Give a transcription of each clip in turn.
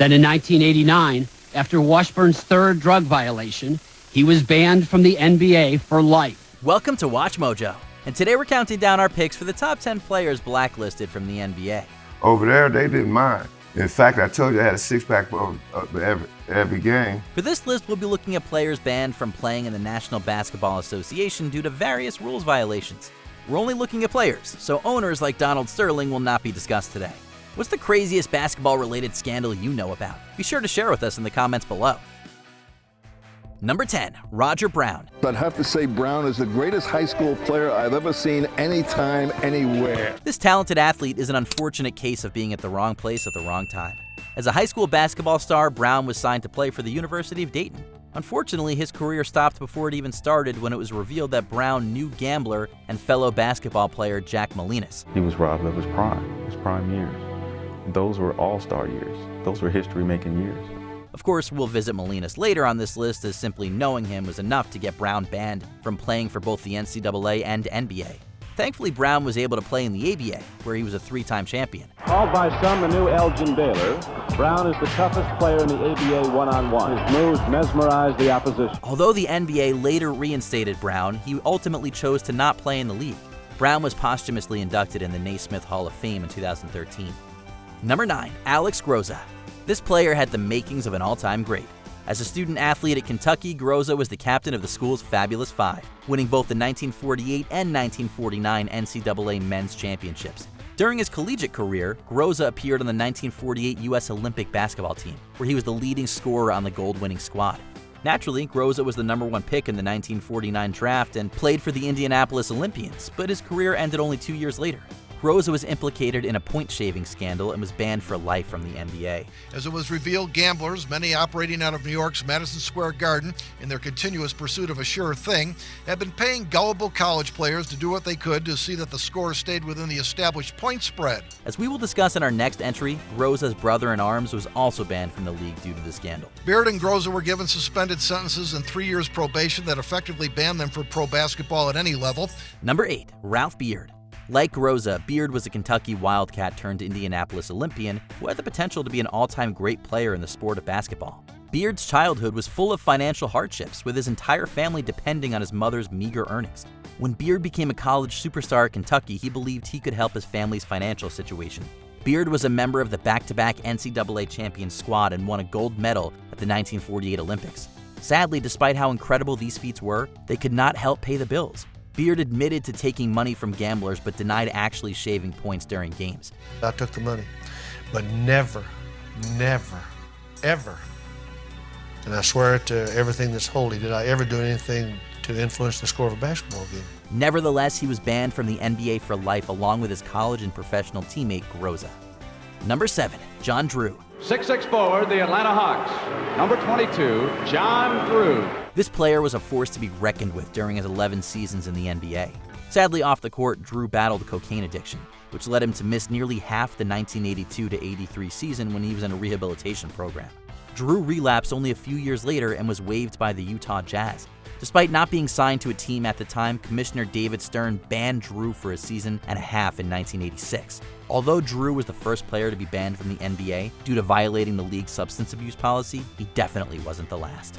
Then in 1989, after Washburn's third drug violation, he was banned from the NBA for life. Welcome to Watch Mojo, and today we're counting down our picks for the top 10 players blacklisted from the NBA. Over there, they didn't mind. In fact, I told you I had a six-pack for every game. For this list, we'll be looking at players banned from playing in the National Basketball Association due to various rules violations. We're only looking at players, so owners like Donald Sterling will not be discussed today. What's the craziest basketball-related scandal you know about? Be sure to share with us in the comments below. Number 10, Roger Brown. I'd have to say Brown is the greatest high school player I've ever seen anytime, anywhere. This talented athlete is an unfortunate case of being at the wrong place at the wrong time. As a high school basketball star, Brown was signed to play for the University of Dayton. Unfortunately, his career stopped before it even started when it was revealed that Brown knew gambler and fellow basketball player Jack Molinas. He was robbed of his prime years. Those were all-star years. Those were history-making years. Of course, we'll visit Molinas later on this list, as simply knowing him was enough to get Brown banned from playing for both the NCAA and NBA. Thankfully, Brown was able to play in the ABA, where he was a three-time champion. Called by some the new Elgin Baylor, Brown is the toughest player in the ABA one-on-one. His moves mesmerized the opposition. Although the NBA later reinstated Brown, he ultimately chose to not play in the league. Brown was posthumously inducted in the Naismith Hall of Fame in 2013. Number 9, Alex Groza. This player had the makings of an all-time great. As a student athlete at Kentucky, Groza was the captain of the school's Fabulous Five, winning both the 1948 and 1949 NCAA men's championships. During his collegiate career, Groza appeared on the 1948 U.S. Olympic basketball team, where he was the leading scorer on the gold-winning squad. Naturally, Groza was the number 1 pick in the 1949 draft and played for the Indianapolis Olympians, but his career ended only 2 years later. Groza was implicated in a point-shaving scandal and was banned for life from the NBA. As it was revealed, gamblers, many operating out of New York's Madison Square Garden in their continuous pursuit of a sure thing, had been paying gullible college players to do what they could to see that the score stayed within the established point spread. As we will discuss in our next entry, Groza's brother-in-arms was also banned from the league due to the scandal. Beard and Groza were given suspended sentences and 3 years probation that effectively banned them from pro basketball at any level. Number 8, Ralph Beard. Like Groza, Beard was a Kentucky Wildcat turned Indianapolis Olympian who had the potential to be an all-time great player in the sport of basketball. Beard's childhood was full of financial hardships, with his entire family depending on his mother's meager earnings. When Beard became a college superstar at Kentucky, he believed he could help his family's financial situation. Beard was a member of the back-to-back NCAA champion squad and won a gold medal at the 1948 Olympics. Sadly, despite how incredible these feats were, they could not help pay the bills. Beard admitted to taking money from gamblers but denied actually shaving points during games. I took the money, but never, ever, and I swear it to everything that's holy, did I ever do anything to influence the score of a basketball game. Nevertheless, he was banned from the NBA for life along with his college and professional teammate Groza. Number 7, John Drew. 6'6" forward, the Atlanta Hawks. Number 22, John Drew. This player was a force to be reckoned with during his 11 seasons in the NBA. Sadly, off the court, Drew battled cocaine addiction, which led him to miss nearly half the 1982-83 season when he was in a rehabilitation program. Drew relapsed only a few years later and was waived by the Utah Jazz. Despite not being signed to a team at the time, Commissioner David Stern banned Drew for a season and a half in 1986. Although Drew was the first player to be banned from the NBA due to violating the league's substance abuse policy, he definitely wasn't the last.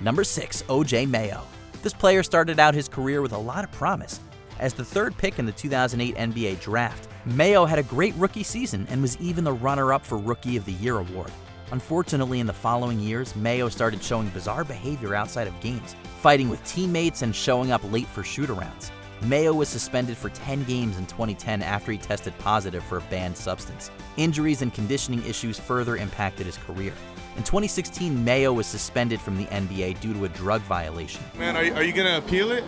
Number 6, O.J. Mayo. This player started out his career with a lot of promise. As the 3rd pick in the 2008 NBA draft, Mayo had a great rookie season and was even the runner-up for Rookie of the Year award. Unfortunately, in the following years, Mayo started showing bizarre behavior outside of games, fighting with teammates and showing up late for shoot-arounds. Mayo was suspended for 10 games in 2010 after he tested positive for a banned substance. Injuries and conditioning issues further impacted his career. In 2016, Mayo was suspended from the NBA due to a drug violation. Man, are you going to appeal it?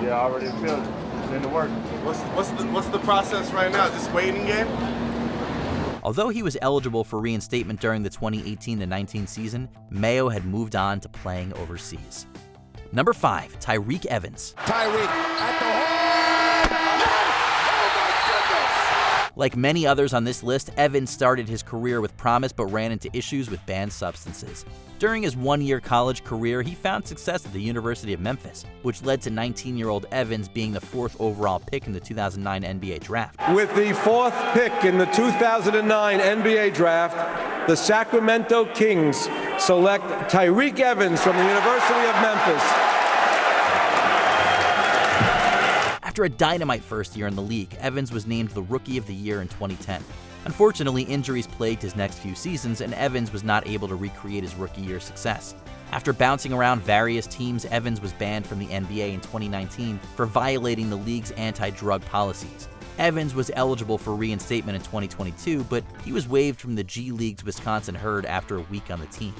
Yeah, I already appealed it. It's in the work. What's the process right now? Just waiting game? Although he was eligible for reinstatement during the 2018-19 season, Mayo had moved on to playing overseas. Number 5, Tyreke Evans. Tyreke at the hole! Like many others on this list, Evans started his career with promise but ran into issues with banned substances. During his one-year college career, he found success at the University of Memphis, which led to 19-year-old Evans being the 4th overall pick in the 2009 NBA draft. With the 4th pick in the 2009 NBA draft, the Sacramento Kings select Tyreke Evans from the University of Memphis. After a dynamite first year in the league, Evans was named the Rookie of the Year in 2010. Unfortunately, injuries plagued his next few seasons, and Evans was not able to recreate his rookie year success. After bouncing around various teams, Evans was banned from the NBA in 2019 for violating the league's anti-drug policies. Evans was eligible for reinstatement in 2022, but he was waived from the G League's Wisconsin Herd after a week on the team.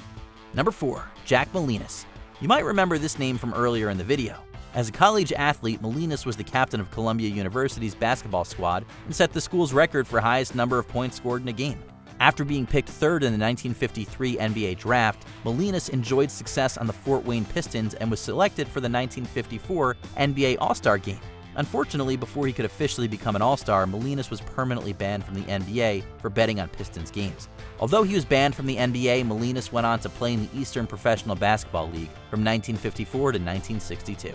Number 4, Jack Molinas. You might remember this name from earlier in the video. As a college athlete, Molinas was the captain of Columbia University's basketball squad and set the school's record for highest number of points scored in a game. After being picked third in the 1953 NBA draft, Molinas enjoyed success on the Fort Wayne Pistons and was selected for the 1954 NBA All-Star Game. Unfortunately, before he could officially become an All-Star, Molinas was permanently banned from the NBA for betting on Pistons games. Although he was banned from the NBA, Molinas went on to play in the Eastern Professional Basketball League from 1954 to 1962.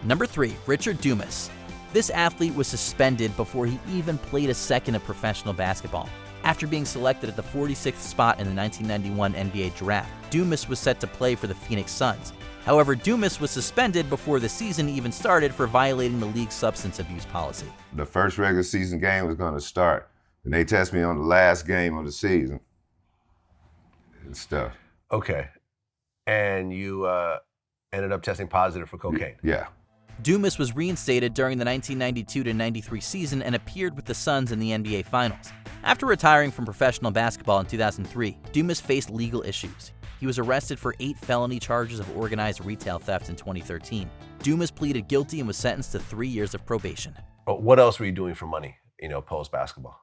Number 3, Richard Dumas. This athlete was suspended before he even played a second of professional basketball. After being selected at the 46th spot in the 1991 NBA draft, Dumas was set to play for the Phoenix Suns. However, Dumas was suspended before the season even started for violating the league's substance abuse policy. The first regular season game was going to start, and they tested me on the last game of the season and stuff. Okay. And you ended up testing positive for cocaine? Yeah. Dumas was reinstated during the 1992-93 season and appeared with the Suns in the NBA Finals. After retiring from professional basketball in 2003, Dumas faced legal issues. He was arrested for 8 felony charges of organized retail theft in 2013. Dumas pleaded guilty and was sentenced to 3 years of probation. What else were you doing for money, post-basketball?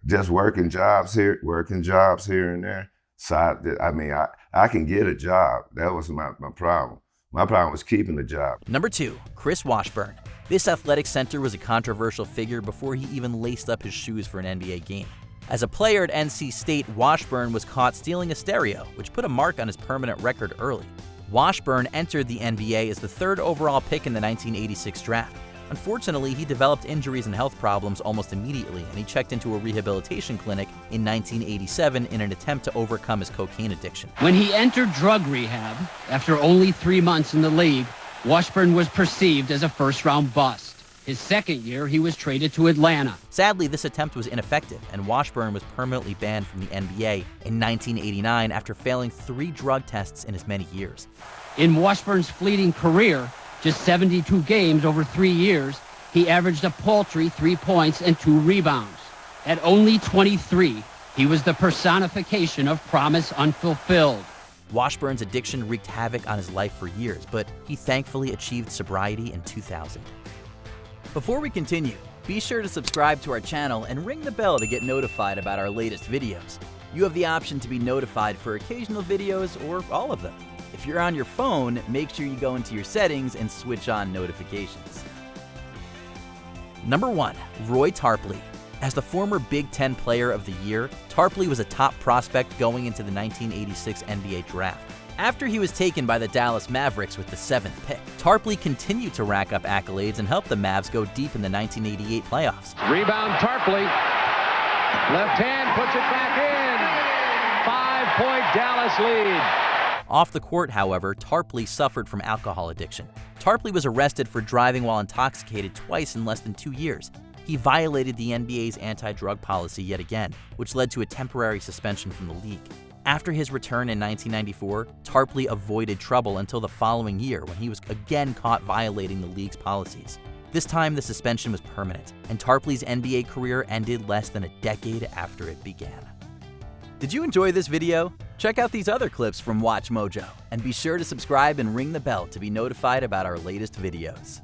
Just working jobs here and there. I can get a job. That was my problem. My problem was keeping the job. Number 2, Chris Washburn. This athletic center was a controversial figure before he even laced up his shoes for an NBA game. As a player at NC State, Washburn was caught stealing a stereo, which put a mark on his permanent record early. Washburn entered the NBA as the 3rd overall pick in the 1986 draft. Unfortunately, he developed injuries and health problems almost immediately, and he checked into a rehabilitation clinic in 1987 in an attempt to overcome his cocaine addiction. When he entered drug rehab, after only 3 months in the league, Washburn was perceived as a first-round bust. His second year, he was traded to Atlanta. Sadly, this attempt was ineffective, and Washburn was permanently banned from the NBA in 1989 after failing 3 drug tests in as many years. In Washburn's fleeting career, just 72 games over 3 years, he averaged a paltry 3 points and 2 rebounds. At only 23, he was the personification of promise unfulfilled. Washburn's addiction wreaked havoc on his life for years, but he thankfully achieved sobriety in 2000. Before we continue, be sure to subscribe to our channel and ring the bell to get notified about our latest videos. You have the option to be notified for occasional videos or all of them. If you're on your phone, make sure you go into your settings and switch on notifications. Number 1, Roy Tarpley. As the former Big Ten Player of the Year, Tarpley was a top prospect going into the 1986 NBA Draft. After he was taken by the Dallas Mavericks with the 7th pick, Tarpley continued to rack up accolades and help the Mavs go deep in the 1988 playoffs. Rebound Tarpley. Left hand puts it back in. 5-point Dallas lead. Off the court, however, Tarpley suffered from alcohol addiction. Tarpley was arrested for driving while intoxicated twice in less than 2 years. He violated the NBA's anti-drug policy yet again, which led to a temporary suspension from the league. After his return in 1994, Tarpley avoided trouble until the following year when he was again caught violating the league's policies. This time, the suspension was permanent, and Tarpley's NBA career ended less than a decade after it began. Did you enjoy this video? Check out these other clips from WatchMojo, and be sure to subscribe and ring the bell to be notified about our latest videos.